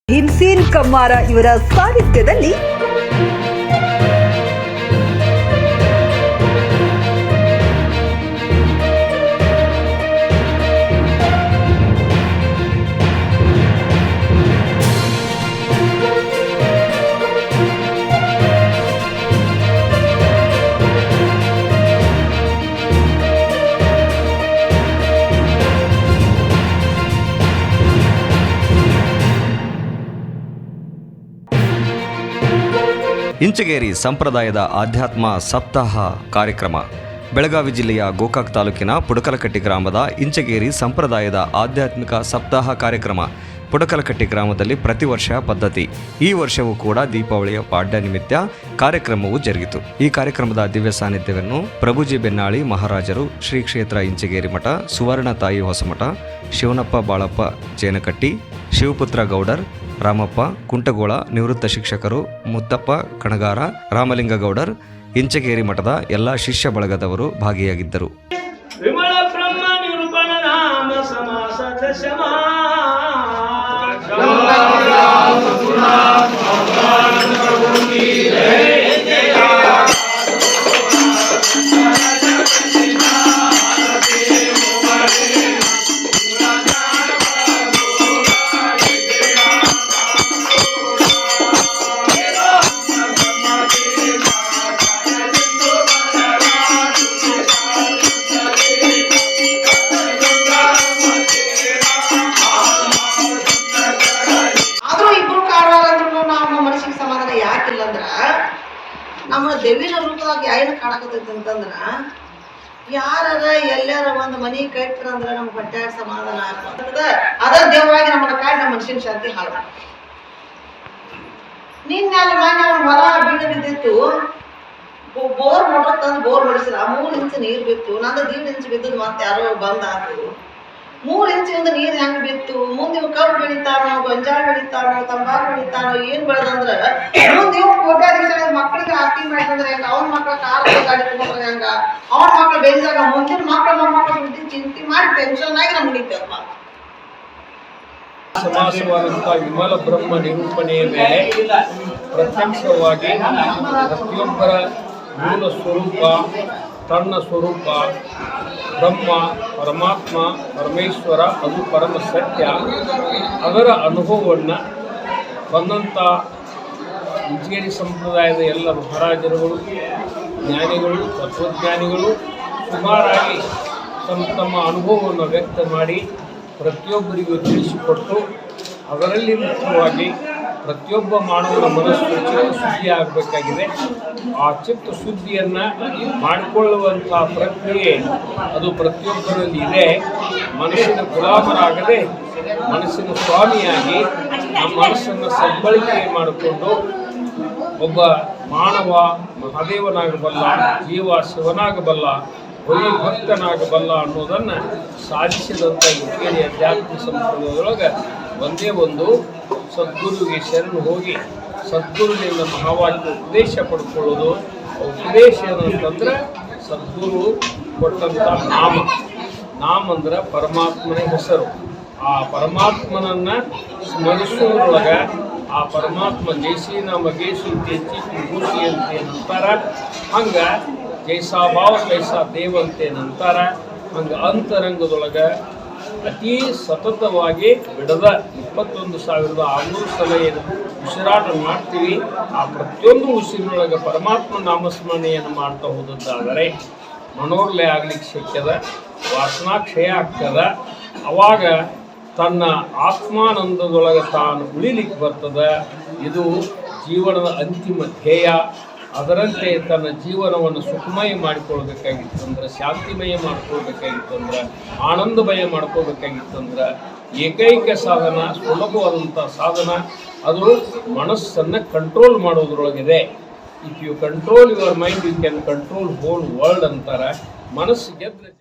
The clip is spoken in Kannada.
ಭೀಮ್ಸೇನ್ ಕಮ್ಮಾರ ಇವರ ಸಾಹಿತ್ಯದಲ್ಲಿ ಇಂಚಗೇರಿ ಸಂಪ್ರದಾಯದ ಆಧ್ಯಾತ್ಮ ಸಪ್ತಾಹ ಕಾರ್ಯಕ್ರಮ ಬೆಳಗಾವಿ ಜಿಲ್ಲೆಯ ಗೋಕಾಕ್ ತಾಲೂಕಿನ ಪುಡಕಲಕಟ್ಟಿ ಗ್ರಾಮದ ಇಂಚಗೇರಿ ಸಂಪ್ರದಾಯದ ಆಧ್ಯಾತ್ಮಿಕ ಸಪ್ತಾಹ ಕಾರ್ಯಕ್ರಮ ಪುಡಕಲಕಟ್ಟಿ ಗ್ರಾಮದಲ್ಲಿ ಪ್ರತಿ ವರ್ಷ ಪದ್ಧತಿ. ಈ ವರ್ಷವೂ ಕೂಡ ದೀಪಾವಳಿಯ ಪಾಡ್ಯ ನಿಮಿತ್ತ ಕಾರ್ಯಕ್ರಮವು ಜರುಗಿತು. ಈ ಕಾರ್ಯಕ್ರಮದ ದಿವ್ಯ ಸಾನ್ನಿಧ್ಯವನ್ನು ಪ್ರಭುಜಿ ಬೆನ್ನಾಳಿ ಮಹಾರಾಜರು, ಶ್ರೀ ಕ್ಷೇತ್ರ ಇಂಚಗೇರಿ ಮಠ, ಸುವರ್ಣ ತಾಯಿ ಹೊಸಮಠ, ಶಿವನಪ್ಪ ಬಾಳಪ್ಪ ಜೇನಕಟ್ಟಿ, ಶಿವಪುತ್ರ ಗೌಡರ್, ರಾಮಪ್ಪ ಕುಂಟಗೋಳ, ನಿವೃತ್ತ ಶಿಕ್ಷಕರು ಮುತ್ತಪ್ಪ ಕಣಗಾರ, ರಾಮಲಿಂಗಗೌಡರ್, ಇಂಚಗೇರಿ ಮಠದ ಎಲ್ಲ ಶಿಷ್ಯ ಬಳಗದವರು ಭಾಗಿಯಾಗಿದ್ದರು. ವಿಮಲ ಬ್ರಹ್ಮ ನಿರೂಪಣ ನಾಮ ಸಮಾಸ ದಶಮ ನಮ್ಮ ದೇವಿನ ರೂಪದಾಗ ಏನು ಕಾಣಕತ್ತೈತಿ ಅಂತಂದ್ರ ಯಾರ ಎಲ್ಲಾರ ಒಂದು ಮನಿ ಕಟ್ಟ್ರಂದ್ರ ನಮ್ ಹೊಟ್ಯಾಗ ಸಮಾಧಾನ ಆಗ್ತದ. ಅದ ದೇವರಾಗಿ ನಮ್ಮನ್ನ ಕಾಡಿ ನಮ್ಮ ಮನುಷ್ಯನ ಶಾಂತಿ ಹಾಳು. ನಿನ್ನೆ ಅಲ್ಲಿ ಮನೆ ಅವ್ನ ಹೊಲ ಬೀಡ ಬಿದ್ದಿತ್ತು, ಬೋರ್ ಮೋಟರ್ ತಂದು ಬೋರ್ ಹೊಡಿಸಿದ, 3 ಇಂಚ್ ನೀರ್ ಬಿತ್ತು. ನಂದು 1.5 ಇಂಚ್ ಬಿದ್ದದ್ ಮತ್ತೆ ಯಾರೋ ಬಂದ್ ಆದ್ರು. 3 ಇಂಚಿಂದ ನೀರ್ ಹೆಂಗ್ ಬಿತ್ತು? ಮುಂದೆ ಇವ್ ಕಬ್ಬು ಬೆಳಿತಾನೋ, ಗೊಂಜಾಳ ಬೆಳಿತಾನೋ, ತಂಬಾಕು ಬೆಳಿತಾನೋ, ಏನ್ ಬೆಳೆದಂದ್ರ ಮುಂದೆ ಇವ್ ಕೋಟ್ಯಾಧೀಶ ಮಕ್ಕಳಿಗೆ ಆಸ್ತಿ ಮಾಡಿದಂದ್ರೆ ಹೆಂಗ? ಅವ್ನ ಮಕ್ಳ ಕಾರ್ ಗಾಡಿ ತಗೊಂಡ್ರೆ ಹೆಂಗ? ಅವ್ನ ಮಕ್ಳು ಬೆಳೆದಾಗ ಮುಂದಿನ ಮಕ್ಳು ಮೊಮ್ಮಕ್ಳು ಬುದ್ಧಿ ಚಿಂತೆ ಮಾಡಿ ಟೆನ್ಷನ್ ಆಗಿ ನಮ್ಗೆ ನಿಂತಪ್ಪ. ಸಮಾಸವಾದಂತಹ ವಿಮಲ ಬ್ರಹ್ಮ ನಿರೂಪಣೆಯ ಮೇಲೆ ಪ್ರತ್ಯಕ್ಷವಾಗಿ ಪ್ರತಿಯೊಬ್ಬರ ಮೂಲ ಸ್ವರೂಪ, ತನ್ನ ಸ್ವರೂಪ ಬ್ರಹ್ಮ, ಪರಮಾತ್ಮ, ಪರಮೇಶ್ವರ, ಅದು ಪರಮ ಸತ್ಯ, ಅದರ ಅನುಭವವನ್ನು ಬಂದಂಥ ಇಂಚಗೇರಿ ಸಂಪ್ರದಾಯದ ಎಲ್ಲ ಮಹಾರಾಜರುಗಳು, ಜ್ಞಾನಿಗಳು, ತತ್ವಜ್ಞಾನಿಗಳು ಸುಮಾರಾಗಿ ತಮ್ಮ ಅನುಭವವನ್ನು ವ್ಯಕ್ತ ಮಾಡಿ ಪ್ರತಿಯೊಬ್ಬರಿಗೂ ತಿಳಿಸಿಕೊಟ್ಟು ಅದರಲ್ಲಿ ಮುಖ್ಯವಾಗಿ ಪ್ರತಿಯೊಬ್ಬ ಮಾನವನ ಮನಸ್ಸು ಚಿತ್ತಶುದ್ಧಿ ಆಗಬೇಕಾಗಿದೆ. ಆ ಚಿತ್ತಶುದ್ಧಿಯನ್ನು ಮಾಡಿಕೊಳ್ಳುವಂಥ ಪ್ರಕ್ರಿಯೆ ಅದು ಪ್ರತಿಯೊಬ್ಬರಲ್ಲಿ ಇದೆ. ಮನಸ್ಸಿನ ಗುಲಾಮರಾಗದೆ ಮನಸ್ಸಿನ ಸ್ವಾಮಿಯಾಗಿ ನಮ್ಮ ಮನಸ್ಸನ್ನು ಸದ್ಬಳಕೆ ಮಾಡಿಕೊಂಡು ಒಬ್ಬ ಮಾನವ ಮಹಾದೇವನಾಗಬಲ್ಲ, ಜೀವ ಶಿವನಾಗಬಲ್ಲ, ಹೊಲಿ ಭಕ್ತನಾಗಬಲ್ಲ ಅನ್ನೋದನ್ನು ಸಾಧಿಸಿದಂಥ ಇಂಚಗೇರಿ ಅಧ್ಯಾತ್ಮ ಸಂಪ್ರದಾಯದೊಳಗೆ ಒಂದೇ ಒಂದು ಸದ್ಗುರುವಿಗೆ ಶರಣು ಹೋಗಿ ಸದ್ಗುರುವಿನಿಂದ ಮಹಾವಾಕ್ಯ ಉಪದೇಶ ಪಡ್ಕೊಳ್ಳೋದು. ಉಪದೇಶ ಏನಂತಂದ್ರೆ ಸದ್ಗುರು ಕೊಟ್ಟಂಥ ನಾಮ ಅಂದ್ರೆ ಪರಮಾತ್ಮನ ಹೆಸರು. ಆ ಪರಮಾತ್ಮನನ್ನು ಸ್ಮರಿಸುವುದರೊಳಗೆ ಆ ಪರಮಾತ್ಮ ಜೈಸಿ ನಾಮ ಗೇಸಿ ತೆಚ್ಚಿ ಭೂಸಿ ಅಂತೆ ನಂತರ ಹಂಗೆ ಜೈಸಾಭಾವ ಕೈಸಾ ದೇವಂತೆ ನಂತರ ಹಂಗೆ ಅಂತರಂಗದೊಳಗೆ ಅತೀ ಸತತವಾಗಿ ಬಿಡದ 21,600 ಸಲ ಏನು ಉಸಿರಾಟ ಮಾಡ್ತೀವಿ, ಆ ಪ್ರತಿಯೊಂದು ಉಸಿರಿನೊಳಗೆ ಪರಮಾತ್ಮ ನಾಮಸ್ಮರಣೆಯನ್ನು ಮಾಡ್ತಾ ಹೋದದ್ದಾದರೆ ಮನೋರ್ಲೆ ಆಗ್ಲಿಕ್ಕೆ ಶಕ್ಯದ, ವಾಸನಾಕ್ಷಯ ಆಗ್ತದ. ಅವಾಗ ತನ್ನ ಆತ್ಮಾನಂದದೊಳಗೆ ತಾನು ಉಳಿಲಿಕ್ಕೆ ಬರ್ತದೆ. ಇದು ಜೀವನದ ಅಂತಿಮ ಧ್ಯೇಯ. ಅದರಂತೆ ತನ್ನ ಜೀವನವನ್ನು ಸುಖಮಯ ಮಾಡಿಕೊಳ್ಬೇಕಾಗಿತ್ತಂದ್ರೆ, ಶಾಂತಿಮಯ ಮಾಡ್ಕೊಳ್ಬೇಕಾಗಿತ್ತಂದ್ರೆ, ಆನಂದಮಯ ಮಾಡ್ಕೋಬೇಕಾಗಿತ್ತಂದ್ರೆ ಏಕೈಕ ಸಾಧನ, ಸುಲಭವಾದಂಥ ಸಾಧನ ಅದು ಮನಸ್ಸನ್ನು ಕಂಟ್ರೋಲ್ ಮಾಡೋದ್ರೊಳಗಿದೆ. If you control your mind you can control whole world ಅಂತಾರೆ. ಮನಸ್ಸು ಗೆದ್ರೆ